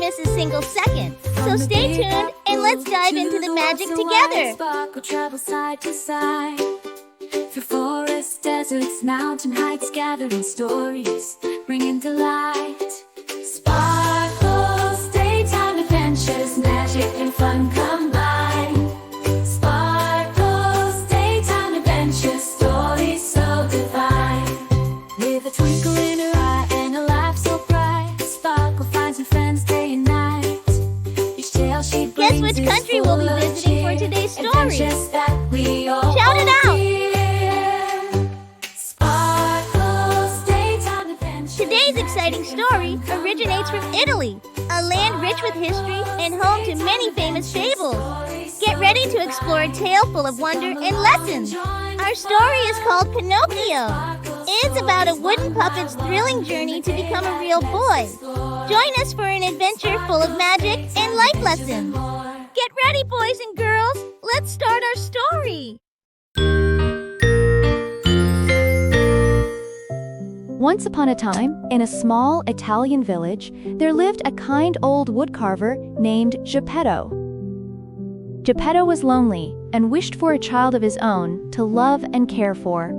miss a single second. So stay tuned and let's dive into the magic together. Sparkle travel side to side. Through forests, deserts, mountain heights, gathering stories, bringing delight. Sparkles, daytime adventures, magic and fun combined. Sparkles, daytime adventures, stories so divine. With a twinkle in her eye and a laugh so bright, Sparkle finds her friends day and night. Each tale she brings. Guess which country we'll be visiting for today's story? Shout it out! Today's exciting story originates from Italy, a land rich with history and home to many famous fables. Get ready to explore a tale full of wonder and lessons. Our story is called Pinocchio. It's about a wooden puppet's thrilling journey to become a real boy. Join us for an adventure full of magic and life lessons. Get ready, boys and girls. Let's start our story. Once upon a time, in a small Italian village, there lived a kind old woodcarver named Geppetto. Geppetto was lonely and wished for a child of his own to love and care for.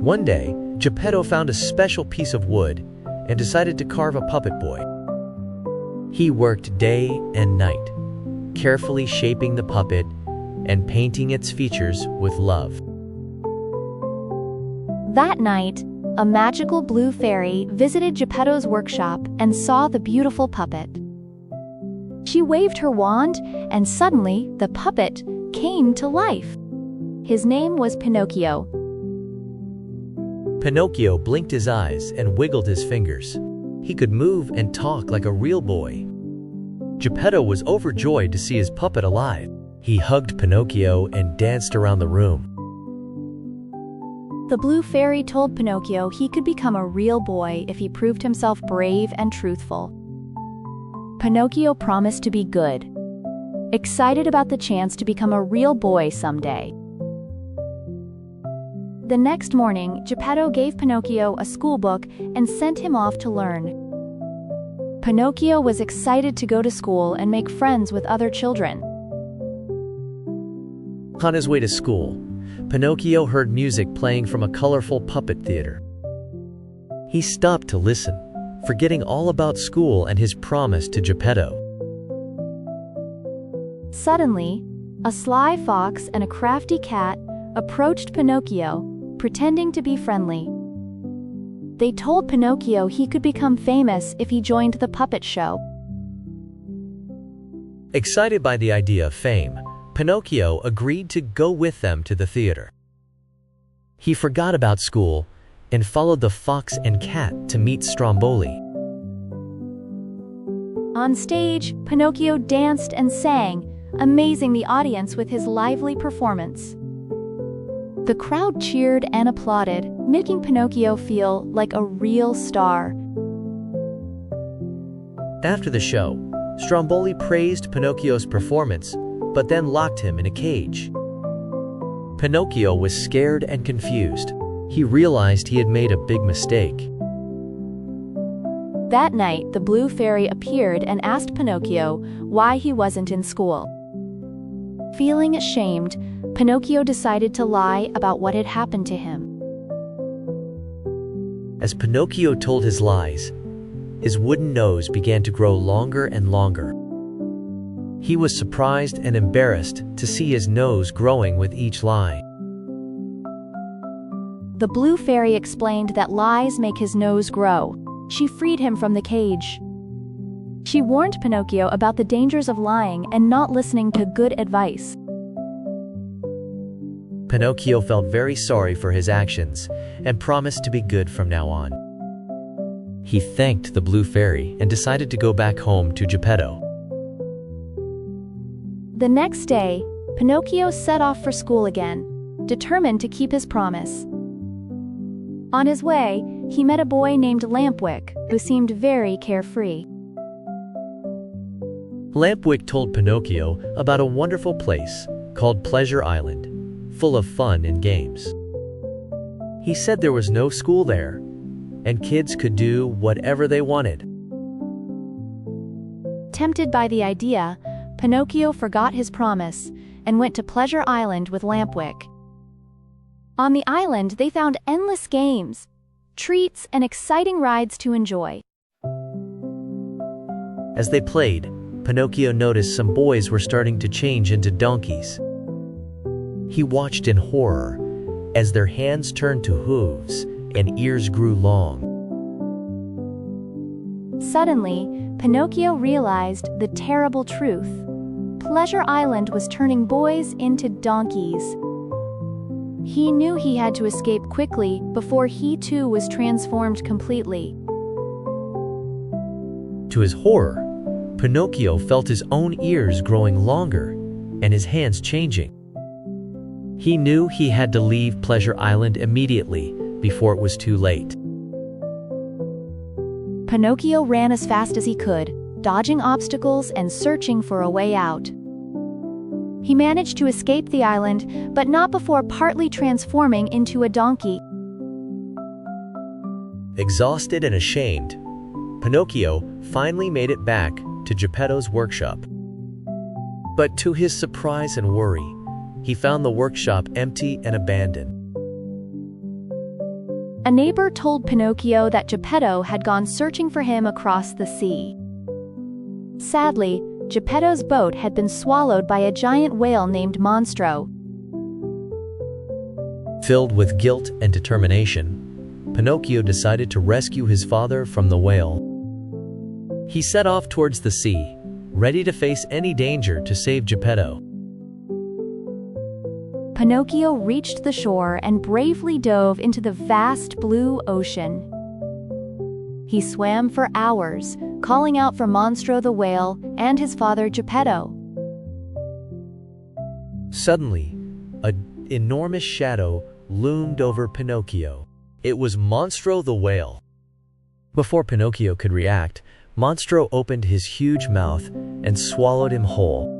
One day, Geppetto found a special piece of wood and decided to carve a puppet boy. He worked day and night, carefully shaping the puppet and painting its features with love. That night, a magical blue fairy visited Geppetto's workshop and saw the beautiful puppet. She waved her wand, and suddenly the puppet came to life. His name was Pinocchio. Pinocchio blinked his eyes and wiggled his fingers. He could move and talk like a real boy. Geppetto was overjoyed to see his puppet alive. He hugged Pinocchio and danced around the room. The blue fairy told Pinocchio he could become a real boy if he proved himself brave and truthful. Pinocchio promised to be good, excited about the chance to become a real boy someday. The next morning, Geppetto gave Pinocchio a school book and sent him off to learn. Pinocchio was excited to go to school and make friends with other children. On his way to school, Pinocchio heard music playing from a colorful puppet theater. He stopped to listen, forgetting all about school and his promise to Geppetto. Suddenly, a sly fox and a crafty cat approached Pinocchio, pretending to be friendly. They told Pinocchio he could become famous if he joined the puppet show. Excited by the idea of fame, Pinocchio agreed to go with them to the theater. He forgot about school and followed the fox and cat to meet Stromboli. On stage, Pinocchio danced and sang, amazing the audience with his lively performance. The crowd cheered and applauded, making Pinocchio feel like a real star. After the show, Stromboli praised Pinocchio's performance, but then locked him in a cage. Pinocchio was scared and confused. He realized he had made a big mistake. That night, the blue fairy appeared and asked Pinocchio why he wasn't in school. Feeling ashamed, Pinocchio decided to lie about what had happened to him. As Pinocchio told his lies, his wooden nose began to grow longer and longer. He was surprised and embarrassed to see his nose growing with each lie. The blue fairy explained that lies make his nose grow. She freed him from the cage. She warned Pinocchio about the dangers of lying and not listening to good advice. Pinocchio felt very sorry for his actions and promised to be good from now on. He thanked the blue fairy and decided to go back home to Geppetto. The next day, Pinocchio set off for school again, determined to keep his promise. On his way, he met a boy named Lampwick, who seemed very carefree. Lampwick told Pinocchio about a wonderful place called Pleasure Island, full of fun and games. He said there was no school there, and kids could do whatever they wanted. Tempted by the idea, Pinocchio forgot his promise and went to Pleasure Island with Lampwick. On the island, they found endless games, treats, and exciting rides to enjoy. As they played, Pinocchio noticed some boys were starting to change into donkeys. He watched in horror as their hands turned to hooves and ears grew long. Suddenly, Pinocchio realized the terrible truth. Pleasure Island was turning boys into donkeys. He knew he had to escape quickly before he too was transformed completely. To his horror, Pinocchio felt his own ears growing longer and his hands changing. He knew he had to leave Pleasure Island immediately before it was too late. Pinocchio ran as fast as he could, dodging obstacles and searching for a way out. He managed to escape the island, but not before partly transforming into a donkey. Exhausted and ashamed, Pinocchio finally made it back to Geppetto's workshop. But to his surprise and worry, he found the workshop empty and abandoned. A neighbor told Pinocchio that Geppetto had gone searching for him across the sea. Sadly, Geppetto's boat had been swallowed by a giant whale named Monstro. Filled with guilt and determination, Pinocchio decided to rescue his father from the whale. He set off towards the sea, ready to face any danger to save Geppetto. Pinocchio reached the shore and bravely dove into the vast blue ocean. He swam for hours, calling out for Monstro the whale and his father Geppetto. Suddenly, an enormous shadow loomed over Pinocchio. It was Monstro the whale. Before Pinocchio could react, Monstro opened his huge mouth and swallowed him whole.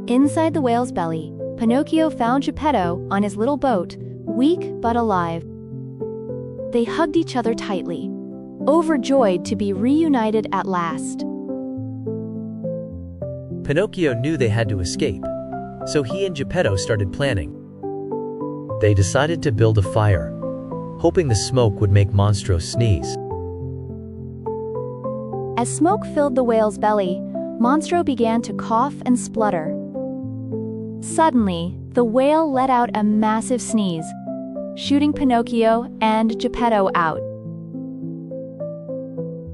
Inside the whale's belly, Pinocchio found Geppetto on his little boat, weak but alive. They hugged each other tightly, overjoyed to be reunited at last. Pinocchio knew they had to escape, so he and Geppetto started planning. They decided to build a fire, hoping the smoke would make Monstro sneeze. As smoke filled the whale's belly, Monstro began to cough and splutter. Suddenly, the whale let out a massive sneeze, shooting Pinocchio and Geppetto out.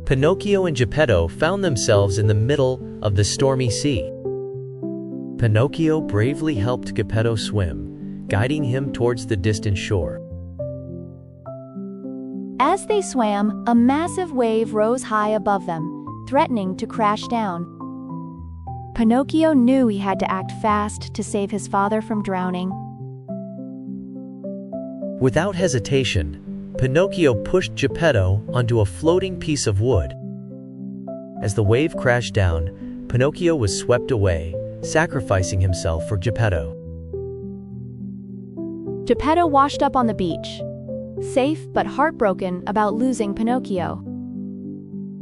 Pinocchio and Geppetto found themselves in the middle of the stormy sea. Pinocchio bravely helped Geppetto swim, guiding him towards the distant shore. As they swam, a massive wave rose high above them, threatening to crash down. Pinocchio knew he had to act fast to save his father from drowning. Without hesitation, Pinocchio pushed Geppetto onto a floating piece of wood. As the wave crashed down, Pinocchio was swept away, sacrificing himself for Geppetto. Geppetto washed up on the beach, safe but heartbroken about losing Pinocchio.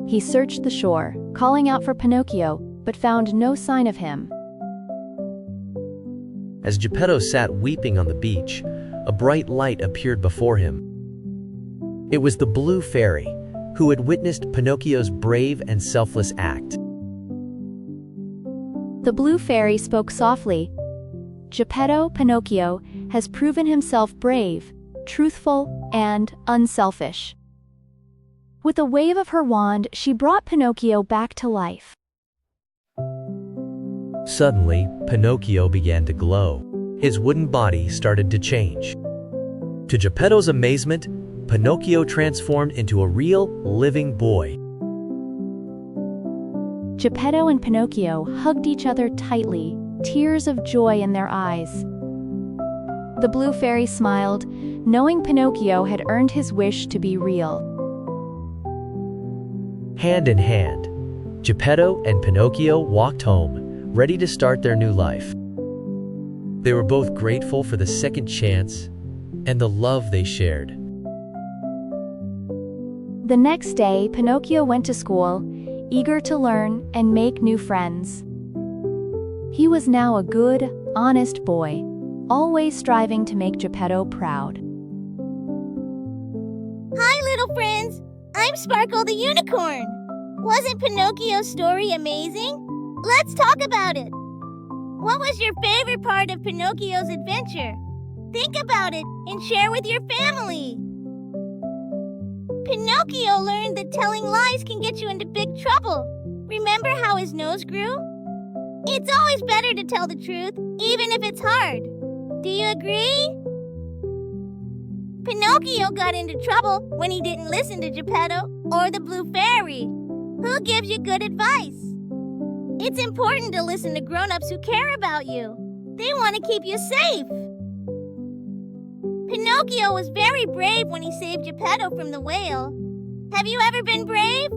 He searched the shore, calling out for Pinocchio, but found no sign of him. As Geppetto sat weeping on the beach, a bright light appeared before him. It was the Blue Fairy, who had witnessed Pinocchio's brave and selfless act. The Blue Fairy spoke softly. Geppetto, Pinocchio, has proven himself brave, truthful, and unselfish. With a wave of her wand, she brought Pinocchio back to life. Suddenly, Pinocchio began to glow. His wooden body started to change. To Geppetto's amazement, Pinocchio transformed into a real, living boy. Geppetto and Pinocchio hugged each other tightly, tears of joy in their eyes. The Blue Fairy smiled, knowing Pinocchio had earned his wish to be real. Hand in hand, Geppetto and Pinocchio walked home, ready to start their new life. They were both grateful for the second chance and the love they shared. The next day, Pinocchio went to school, eager to learn and make new friends. He was now a good, honest boy, always striving to make Geppetto proud. Hi, little friends. I'm Sparkle the Unicorn. Wasn't Pinocchio's story amazing? Let's talk about it. What was your favorite part of Pinocchio's adventure? Think about it and share with your family. Pinocchio learned that telling lies can get you into big trouble. Remember how his nose grew? It's always better to tell the truth, even if it's hard. Do you agree? Pinocchio got into trouble when he didn't listen to Geppetto or the Blue Fairy. Who gives you good advice? It's important to listen to grown-ups who care about you. They want to keep you safe. Pinocchio was very brave when he saved Geppetto from the whale. Have you ever been brave?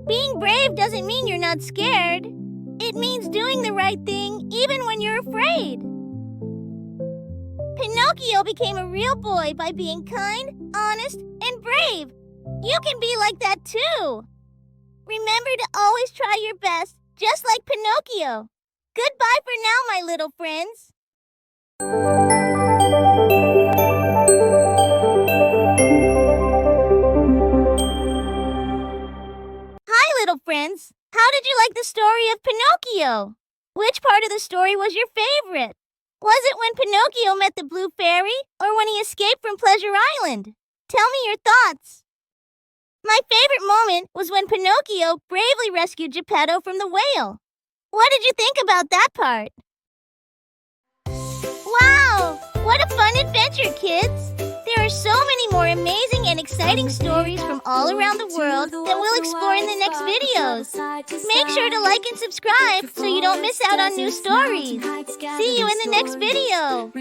Being brave doesn't mean you're not scared. It means doing the right thing even when you're afraid. Pinocchio became a real boy by being kind, honest, and brave. You can be like that too. Remember to always try your best, just like Pinocchio. Goodbye for now, my little friends. Hi, little friends. How did you like the story of Pinocchio? Which part of the story was your favorite? Was it when Pinocchio met the Blue Fairy or when he escaped from Pleasure Island? Tell me your thoughts. My favorite moment was when Pinocchio bravely rescued Geppetto from the whale. What did you think about that part? Wow! What a fun adventure, kids! There are so many more amazing and exciting stories from all around the world that we'll explore in the next videos. Make sure to like and subscribe so you don't miss out on new stories. See you in the next video.